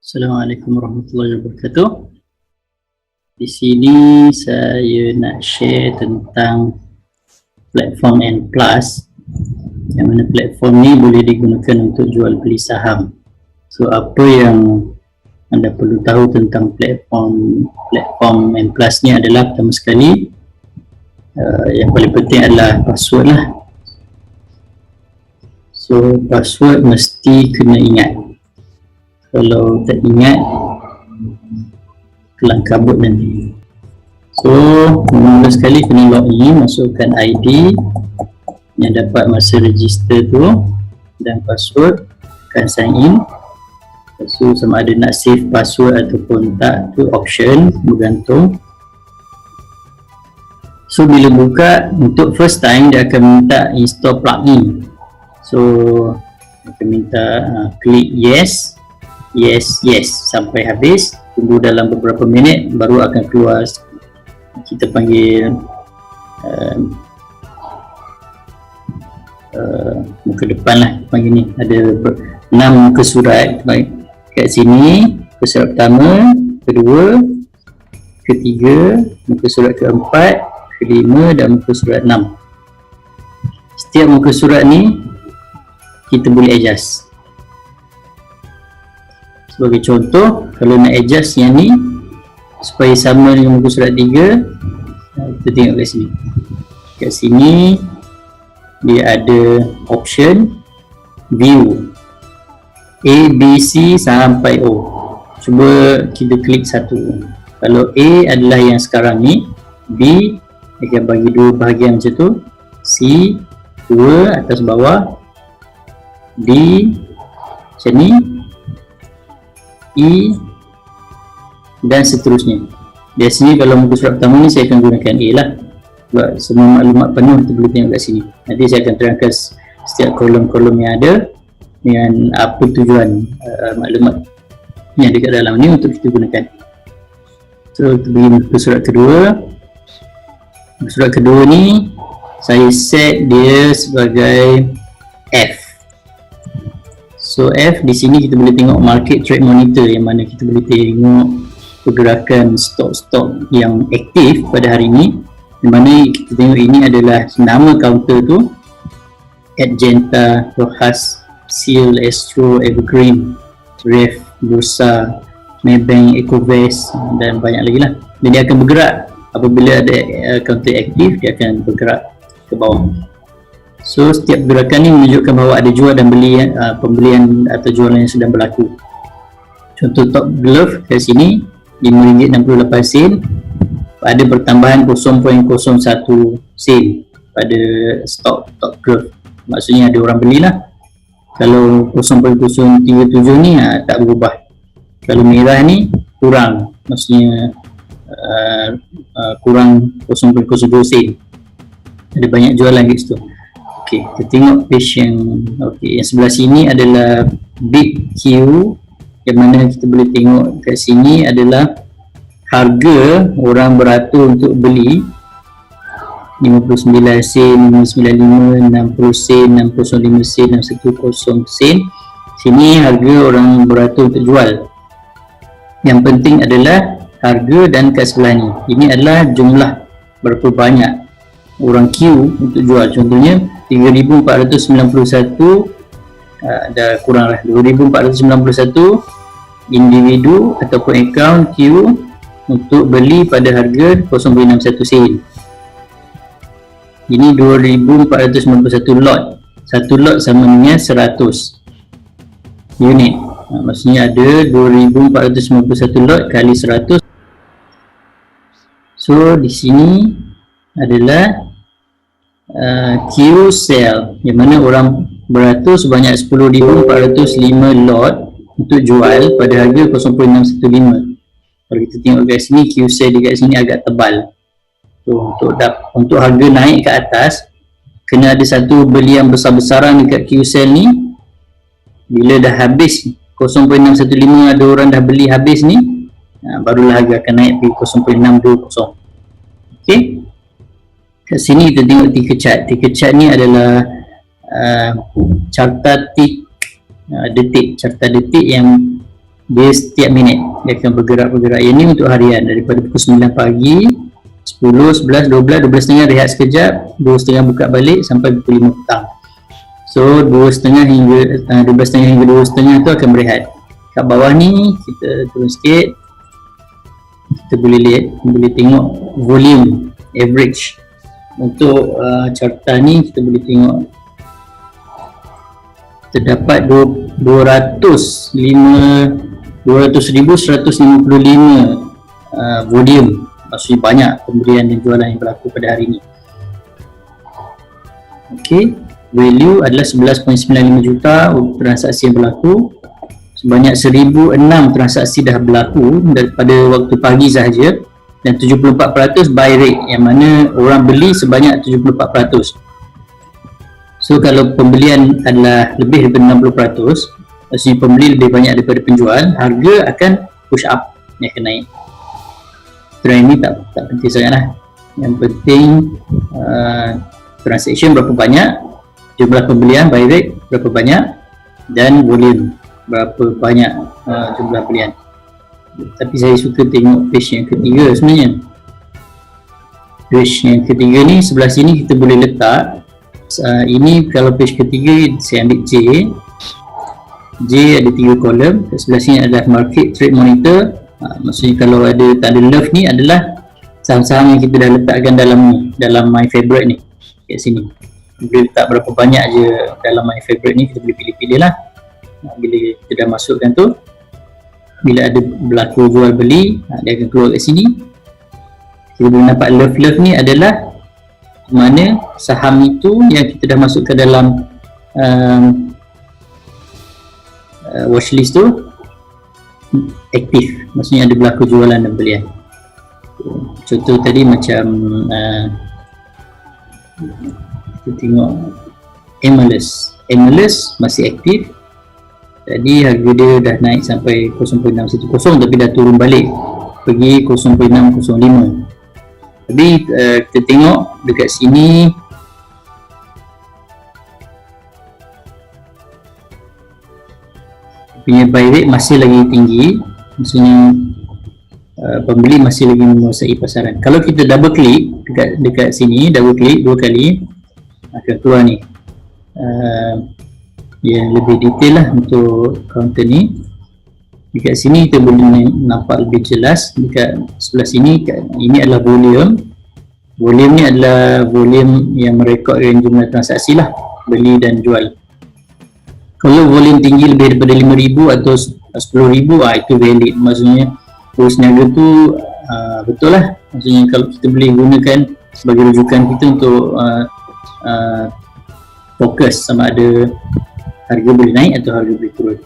Assalamualaikum warahmatullahi wabarakatuh. Di sini saya nak share tentang platform N+, yang mana platform ni boleh digunakan untuk jual beli saham. So apa yang anda perlu tahu tentang platform N+ ni adalah, pertama sekali yang paling penting adalah password lah. So password mesti kena ingat. Kalau tak ingat, kelang kabut nanti. So mula sekali kena login, masukkan ID yang dapat masa register tu dan password, akan sign in. So sama ada nak save password ataupun tak, tu option bergantung. So bila buka untuk first time, dia akan minta install plugin. So akan minta klik yes sampai habis. Tunggu dalam beberapa minit baru akan keluar, kita panggil muka depan lah, panggil ni ada 6 muka surat kat sini. Muka surat pertama, kedua, ketiga, muka surat keempat, kelima dan muka surat 6. Setiap muka surat ni kita boleh adjust. Sebagai contoh, kalau nak adjust yang ni supaya sama dengan muka surat 3, kita tengok kat sini. Kat sini dia ada option view A, B, C sampai O. Cuba kita klik satu. Kalau A adalah yang sekarang ni, B dia akan bagi dua bahagian macam tu, C dua atas bawah, D macam ni, E dan seterusnya. Biasanya kalau muka surat pertama ni saya akan gunakan A lah, sebab semua maklumat penuh kita boleh tengok kat sini. Nanti saya akan terangkan setiap kolom-kolom yang ada dengan apa tujuan maklumat yang ada kat dalam ni untuk kita gunakan. So kita pergi muka surat kedua. Muka surat kedua ni saya set dia sebagai F. So F di sini kita boleh tengok market trade monitor, yang mana kita boleh tengok pergerakan stok-stok yang aktif pada hari ini. Di mana kita tengok ini adalah nama counter tu, Adjenta, Rohas, Seal, Astro, Evergreen, Ref, Bursa, Maybank, Ecovest dan banyak lagi lah. Dan dia akan bergerak apabila ada counter aktif, dia akan bergerak ke bawah. So setiap gerakan ni menunjukkan bahawa ada jual dan beli, pembelian atau jualan yang sedang berlaku. Contoh top glove kat sini RM5.68, ada pertambahan 0.01 sen pada stok top glove. Maksudnya ada orang belilah. Kalau 0.037 ni tak berubah. Kalau merah ni kurang, maksudnya kurang 0.02 sen. Ada banyak jualan kat situ. Okey, kita tengok page yang yang sebelah sini adalah Big Q, yang mana kita boleh tengok kat sini adalah harga orang beratur untuk beli 59 sen, 595, 60 sen, 605 sen, 610 sen. Sini harga orang beratur untuk jual. Yang penting adalah harga dan kat sebelah ni. Ini adalah jumlah berapa banyak orang queue untuk jual. Contohnya 3,491 dah kurang lah, 2,491 individu ataupun account queue untuk beli pada harga 0.61 sen. Ini 2,491 lot. Satu lot sama dengan 100 unit. Maksudnya ada 2,491 lot kali 100. So di sini adalah Q sell, yang mana orang beratur sebanyak 10,405 lot untuk jual pada harga 0.615. Kalau kita tengok kat sini, Q sell dekat sini agak tebal. So, untuk harga naik ke atas, kena ada satu belian besar-besaran dekat Q sell ni. Bila dah habis 0.615, ada orang dah beli habis ni, barulah harga akan naik pergi 0.620. Okey. Kat sini kita tengok ticker chart. Ticker chart ni adalah carta detik, yang dia setiap minit dia akan bergerak. Yang ni untuk harian daripada pukul 9 pagi, 10, 11, 12, 12.30 rehat sekejap, 2.30 buka balik sampai pukul 5 petang. So 2.30 hingga 12.30 hingga 2.30 tu akan berehat. Kat bawah ni kita turun sikit, kita boleh lihat, boleh tengok volume average. Untuk carta ni kita boleh tengok terdapat 200,155 volume, maksudnya banyak pembelian dan jualan yang berlaku pada hari ini. Okey, value adalah 11.95 juta transaksi yang berlaku. Sebanyak 1006 transaksi dah berlaku daripada waktu pagi sahaja, dan 74% buy rate, yang mana orang beli sebanyak 74%. So kalau pembelian adalah lebih daripada 60%, maksudnya pembeli lebih banyak daripada penjual, harga akan push up, dia akan naik. Trend ni tak penting sangat lah. Yang penting transaction berapa banyak, jumlah pembelian buy rate berapa banyak, dan volume berapa banyak jumlah pembelian. Tapi saya suka tengok page yang ketiga sebenarnya. Page yang ketiga ni sebelah sini kita boleh letak ini. Kalau page ketiga saya ambil J ada 3 kolom. Kat sebelah sini adalah market trade monitor. Maksudnya kalau ada tanda love ni adalah saham-saham yang kita dah letakkan dalam ni, dalam my favorite ni. Kat sini boleh letak berapa banyak je dalam my favorite ni, kita boleh pilih-pilih lah. Bila kita dah masukkan tu, bila ada berlaku jual beli, dia akan keluar kat sini. Kita boleh nampak love ni adalah mana saham itu yang kita dah masukkan dalam watchlist tu aktif, maksudnya ada berlaku jualan dan belian. Contoh tadi macam kita tengok MLS masih aktif. Tadi harga dia dah naik sampai 0.610 tapi dah turun balik pergi 0.605. Tapi kita tengok dekat sini punya buy rate masih lagi tinggi, maksudnya pembeli masih lagi menguasai pasaran. Kalau kita double klik dekat sini, double klik 2 kali, akan keluar ni yang lebih detail lah untuk counter ni. Dekat sini kita boleh nampak lebih jelas. Dekat sebelah sini, ini adalah volume. Volume ni adalah volume yang merekodkan jumlah transaksi lah, beli dan jual. Kalau volume tinggi lebih daripada 5,000 atau 10,000, itu valid. Maksudnya kurs niaga tu betul lah. Maksudnya kalau kita boleh gunakan sebagai rujukan kita untuk fokus sama ada harga boleh naik atau harga boleh turun.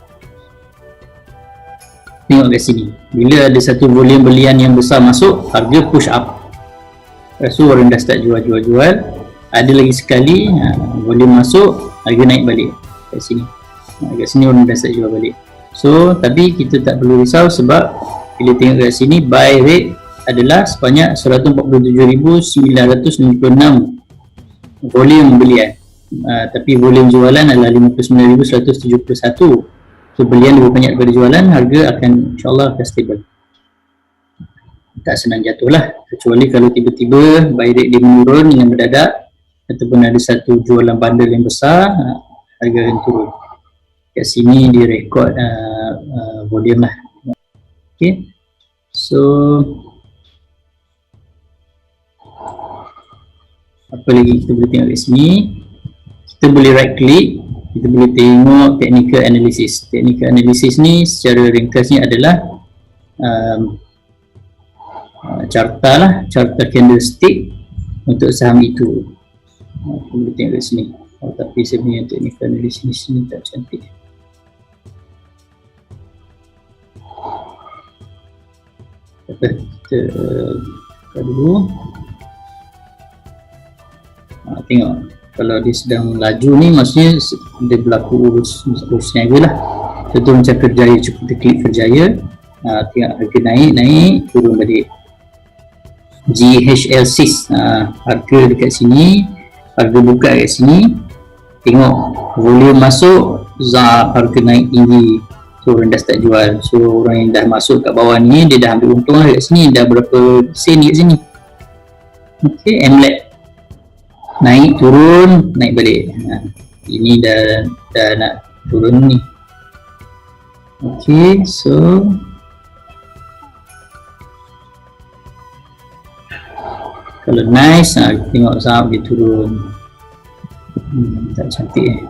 Tengok kat sini, bila ada satu volume belian yang besar masuk, harga push up. So orang dah start jual. Ada lagi sekali volume masuk, harga naik balik kat sini. Kat sini orang dah start jual balik. So tapi kita tak perlu risau, sebab bila tengok kat sini buy rate adalah sebanyak 147,996 volume belian. Tapi volume jualan adalah 59,171. So belian lebih banyak daripada jualan, harga akan insyaAllah akan stable. Tak senang jatuh lah, kecuali kalau tiba-tiba buy rate dia menurun dengan mendadak, ataupun ada satu jualan bundle yang besar, harga akan turun. Kat sini dia rekod volume lah. Okay, so apa lagi kita boleh tengok kat sini? Kita boleh right click, kita boleh tengok technical analysis. Technical analysis ni secara ringkasnya adalah carta lah, carta candlestick untuk saham itu. Kita boleh tengok kat sini. Tapi saya punya technical analysis ni sini tak cantik. Kita buka dulu. Tengok, kalau dia sedang laju ni, maksudnya dia berlaku urus niaga lah. Contoh macam Kerjaya, cukup kita klik Kerjaya, tengok harga naik, turun balik. GHL6, harga dekat sini, harga buka kat sini. Tengok volume masuk, harga naik tinggi. So orang dah start jual. So orang yang dah masuk kat bawah ni, dia dah ambil untung lah kat sini. Dah berapa sen kat sini. Okay, MLAT naik turun, naik balik. Ini dah nak turun ni. Okay, so kalau nice, tengok saham dia turun. Tak cantik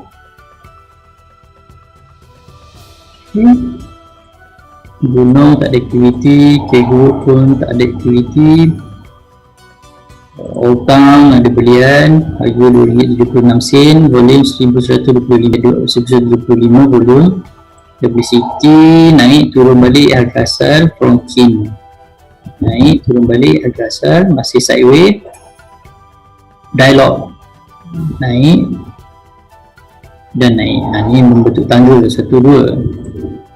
Okay. Gunung tak ada aktiviti, Keguruk pun tak ada aktiviti. Outang ada belian, harga RM2.76, volume 1125 volume. WCT naik turun balik harga asal from King. Naik turun balik harga asal, masih sideways. Dialog naik dan naik. Ni membentuk tangga 1, 2.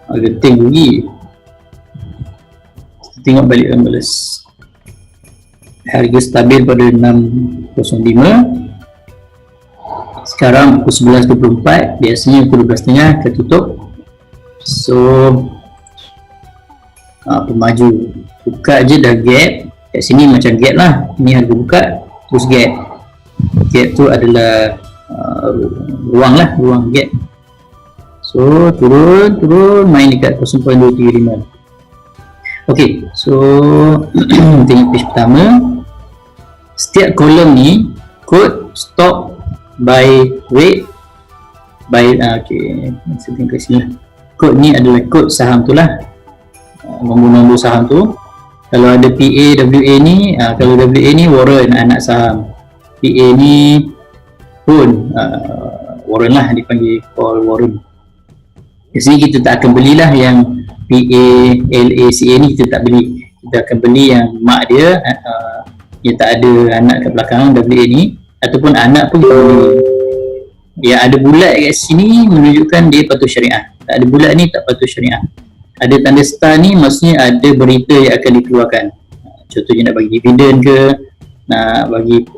Genting rugi. Kita tengok balik balas. Harga stabil pada 6.05. Sekarang pukul 11.24. Biasanya pukul 12.30 akan tutup. So pemaju buka je dah gap. Kat sini macam gap lah. Ni harga buka terus gap. Gap tu adalah ruang lah, ruang gap. So turun main dekat 0.235. Ok, so tengok page pertama. Setiap kolom ni code stop by weight by ok, saya tengok kat sini lah. Kod ni adalah kod saham tu lah, nombor-nombor saham tu. Kalau ada PA, WA ni, kalau WA ni warrant, anak saham. PA ni pun warrant lah, dipanggil call warrant. Di sini kita tak akan belilah yang PA, LA, CA ni kita tak beli. Kita akan beli yang mak dia yang tak ada anak kat belakang WA ni, ataupun anak pun kita beli. Yang ada bulat kat sini menunjukkan dia patuh syariah. Tak ada bulat ni tak patuh syariah. Ada tanda star ni maksudnya ada berita yang akan dikeluarkan. Contohnya nak bagi dividen ke, nak bagi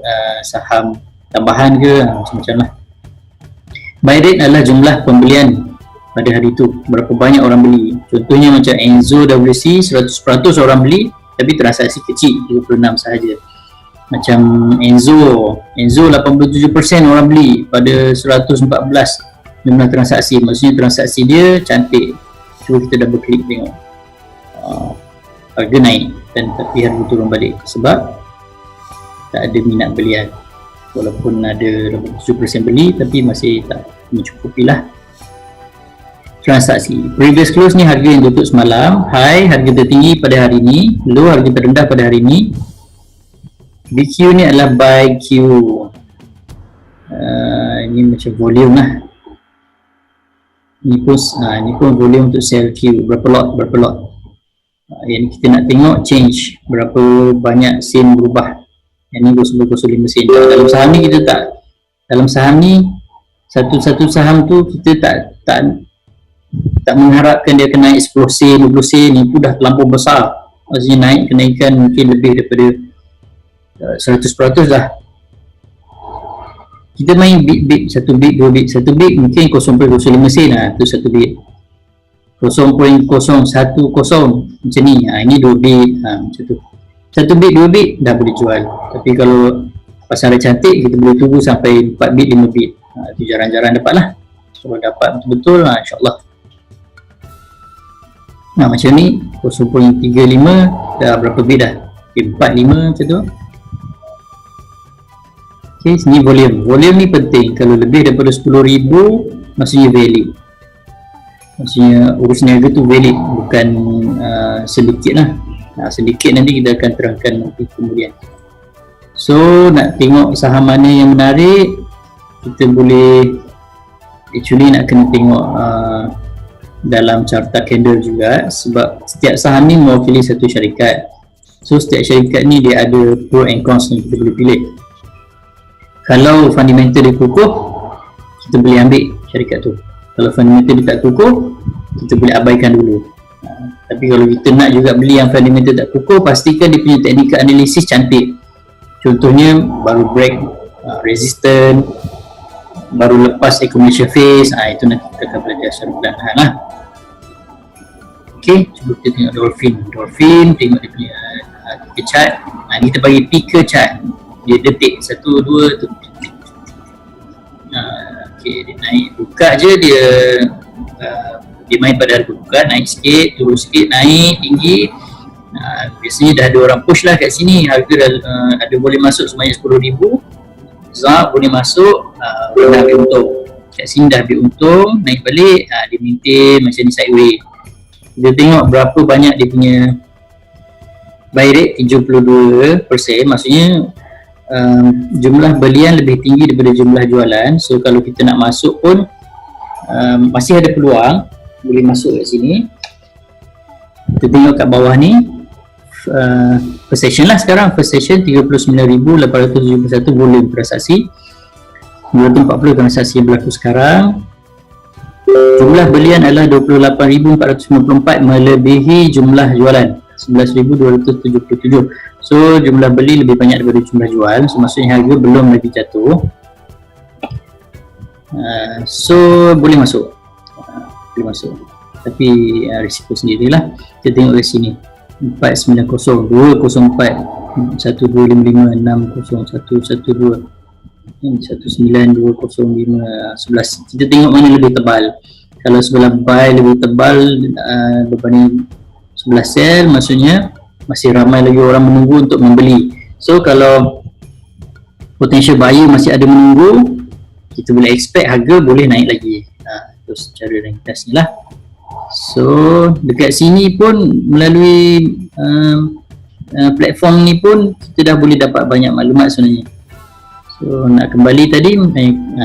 saham tambahan ke, macam-macam lah. Buy rate adalah jumlah pembelian pada hari tu, berapa banyak orang beli. Contohnya macam Enzo WC 100% orang beli, tapi transaksi kecil 36 sahaja. Macam Enzo 87% orang beli pada 114 jumlah transaksi. Maksudnya transaksi dia cantik. Cuba kita double klik tengok, harga naik dan tapi harga turun balik sebab tak ada minat belian. Walaupun ada 87% beli, tapi masih tak mencukupi lah transaksi. Previous close ni harga yang tutup semalam, high harga tertinggi pada hari ni, low harga terendah pada hari ni. BQ ni adalah buy Q. Ini macam volume lah. Ni pun volume untuk sell Q. Berapa lot. Yang ni kita nak tengok change, berapa banyak sen berubah. Yang ni 0.05 sen. Dalam saham ni kita tak, dalam saham ni satu saham tu kita tak mengharapkan dia akan naik 10 sen, 20 sen. Ni pun dah terlampau besar. Maksudnya kenaikan mungkin lebih daripada 100% dah. Kita main bit, 1 bit, 2 bit. 1 bit mungkin 0.05 sen lah, tu 1 bit. 0.010 macam ni. Ini 2 bit, macam tu. 1 bit, 2 bit dah boleh jual. Tapi kalau pasaran cantik, kita boleh tunggu sampai 4 bit, 5 bit. Itu jarang-jarang dapat lah. Kalau dapat betul-betul, insyaAllah. Macam ni 0.35 dah berapa bit dah? 4, 5 macam tu. Okay, sini volume. Volume ni penting. Kalau lebih daripada 10,000 maksudnya valid. Maksudnya urus niaga tu valid, bukan sedikit lah. Sedikit nanti kita akan terangkan nanti kemudian. So nak tengok saham mana yang menarik, kita boleh actually nak kena tengok dalam carta candle juga, sebab setiap saham ni mewakili satu syarikat. So setiap syarikat ni dia ada pro and cons yang kita boleh pilih. Kalau fundamental dia kukuh, kita boleh ambil syarikat tu. Kalau fundamental dia tak kukuh, kita boleh abaikan dulu. Tapi kalau kita nak juga beli yang fundamental tak kukuh, pastikan dia punya technical analysis cantik. Contohnya baru break resistance, baru lepas accumulation phase, itu nanti kita akan belajar secara perlahan lah. Okey, cuba kita tengok Dolphin tengok dia punya chart. Kita bagi picker chart, dia detik 1, 2 tu. Okey, dia naik, buka je dia dia main pada harga buka, naik sikit, turun sikit, naik tinggi. Biasanya dah ada orang push lah kat sini, harga dah ada boleh masuk sebanyak 10,000. Zap boleh masuk, dah ambil untung. Kat sini dah ambil untung, naik balik, dia maintain macam ni sideways. Kita tengok berapa banyak dia punya buy rate, 72%. Maksudnya jumlah belian lebih tinggi daripada jumlah jualan. So kalau kita nak masuk pun masih ada peluang boleh masuk kat sini. Kita tengok kat bawah ni first session lah sekarang. First session 39,871 volume transaksi, 240 transaksi berlaku sekarang. Jumlah belian adalah 28,494, melebihi jumlah jualan 11,277. So jumlah beli lebih banyak daripada jumlah jual. So maksudnya harga belum lagi jatuh. So boleh masuk, tapi risiko sendirilah. Kita tengok di sini 490, 204, 1255, 60, 112, 19, 205, 11. Kita tengok mana lebih tebal. Kalau sebelah buy lebih tebal berbanding sebelah sell, maksudnya masih ramai lagi orang menunggu untuk membeli. So kalau potential buyer masih ada menunggu, kita boleh expect harga boleh naik lagi. Itu secara ringkas ni lah. So dekat sini pun melalui platform ni pun kita dah boleh dapat banyak maklumat sebenarnya. So nak kembali tadi,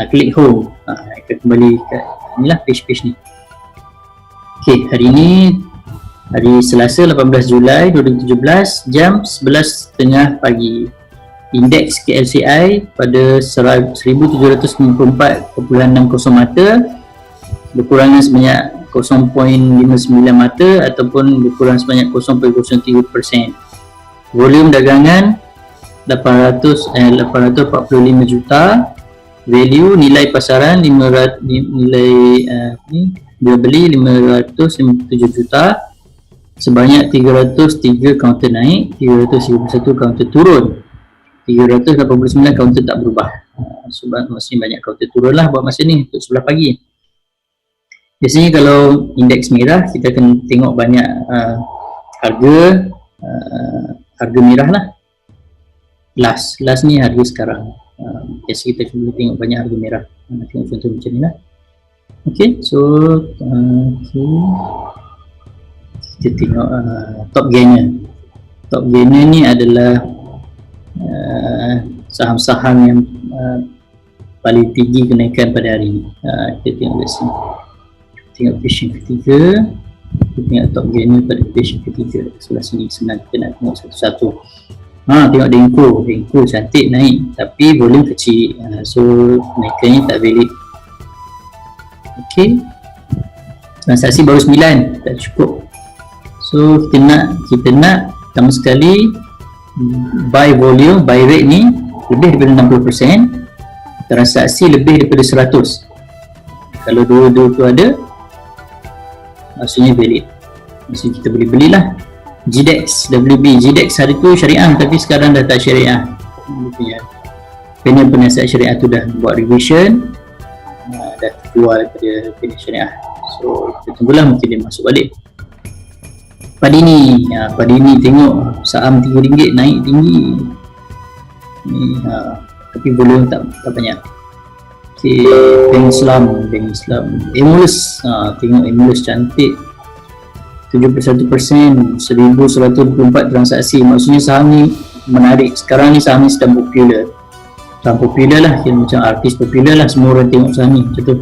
klik home, akan kembali kat inilah page-page ni. Okay, hari ni hari Selasa 18 Julai 2017, jam 11.30 pagi. Indeks KLCI pada 1794.60 mata, berkurangan sebanyak 0.59 mata ataupun berkurang sebanyak 0.03%. Volume dagangan 845 juta. Value nilai pasaran dia beli 557 juta. Sebanyak 303 kaunter naik, 331 kaunter turun, 389 kaunter tak berubah. Sebab masih banyak kaunter turun lah buat masa ni untuk sebelah pagi. Biasanya kalau indeks merah kita akan tengok banyak harga merah lah. Last ni harga sekarang. Biasa kita boleh tengok banyak harga merah. Tengok contoh macam ni lah. Okay, so kita tengok top gainer. Top gainer ni adalah saham-saham yang paling tinggi kenaikan pada hari ini. Kita tengok kat sini. Tengok page yang ketiga. Kita tengok top gainer pada page yang ketiga. Sebelah sini senang kita nak tengok satu-satu. Tengok Denko cantik naik tapi volume kecil. So kenaikannya tak valid. Okay, transaksi baru 9, tak cukup. So kita nak pertama sekali buy rate ni lebih daripada 60%, transaksi lebih daripada 100. Kalau dua-dua tu ada, maksudnya valid, maksudnya kita boleh belilah. GDEX, WB, GDEX hari tu syariah tapi sekarang dah tak syariah. Panel penasihat syariah tu dah buat revision, dah keluar daripada panel syariah. So kita tunggulah, mungkin dia masuk balik. Padi ni tengok saham RM3 naik tinggi ni, tapi volume tak banyak. Okay, Bank Islam Emulus, tengok Emulus cantik 71%, 1124 transaksi. Maksudnya saham ni menarik. Sekarang ni saham ni sedang popular. Saham popular lah, macam artis popular lah, semua orang tengok saham ni macam tu.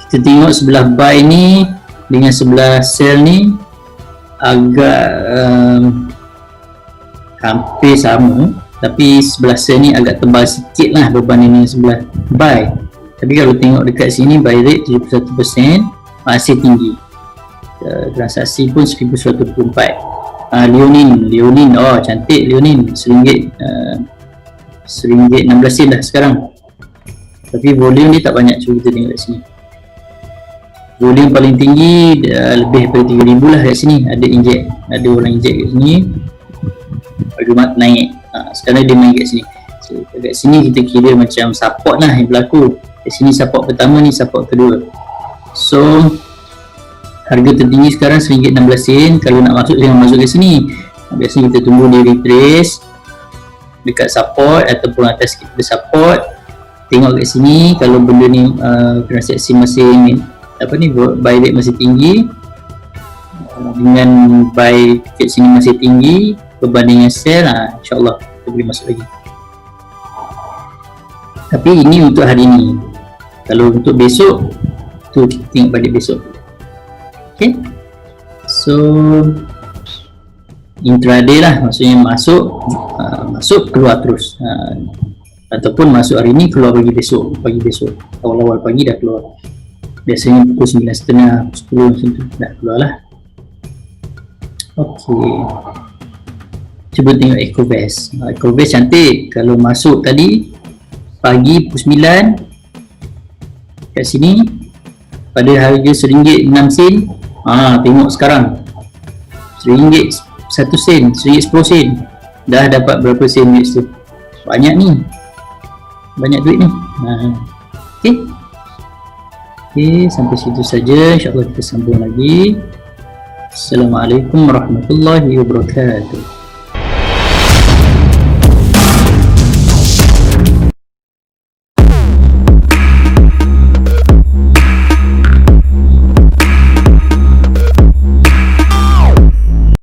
Kita tengok sebelah buy ni dengan sebelah sell ni agak hampir sama, tapi sebelah sell ni agak tebal sikit lah berbanding dengan sebelah buy. Tapi kalau tengok dekat sini, buy rate 71% masih tinggi. Transaksi pun 1124. Leonin, oh cantik Leonin, RM1.16 dah sekarang, tapi volume ni tak banyak. Cuba kita tengok kat sini. volume paling tinggi lebih daripada 3,000 lah kat sini. Ada orang inject kat sini, harga naik. Sekarang dia main kat sini. So, kat sini kita kira macam support lah yang berlaku. Kat sini support pertama, ni support kedua. So harga tertinggi sekarang RM1.16. Kalau nak masuk, jangan masuk kat sini. Biasanya kita tunggu dia retrace dekat support ataupun atas kita support. Tengok kat sini kalau benda ni transaksi masih buy rate masih tinggi, dengan buy kat sini masih tinggi berbanding sell, insyaAllah kita boleh masuk lagi. Tapi ini untuk hari ini. Kalau untuk besok tu kita tengok balik besok. Okay, so intraday lah, maksudnya masuk keluar terus, ataupun masuk hari ni keluar pagi besok awal-awal pagi dah keluar. Biasanya pukul 9.30, 10 macam tu dah keluar lah. Okay, cuba tengok Ecovest. Ecovest cantik. Kalau masuk tadi pagi pukul 9 kat sini pada harga RM1.06. Tengok sekarang RM1.01, RM1.10, dah dapat berapa sen duit tu? Banyak ni, banyak duit ni. Okay, sampai situ saja. InsyaAllah kita sambung lagi. Assalamualaikum warahmatullahi wabarakatuh.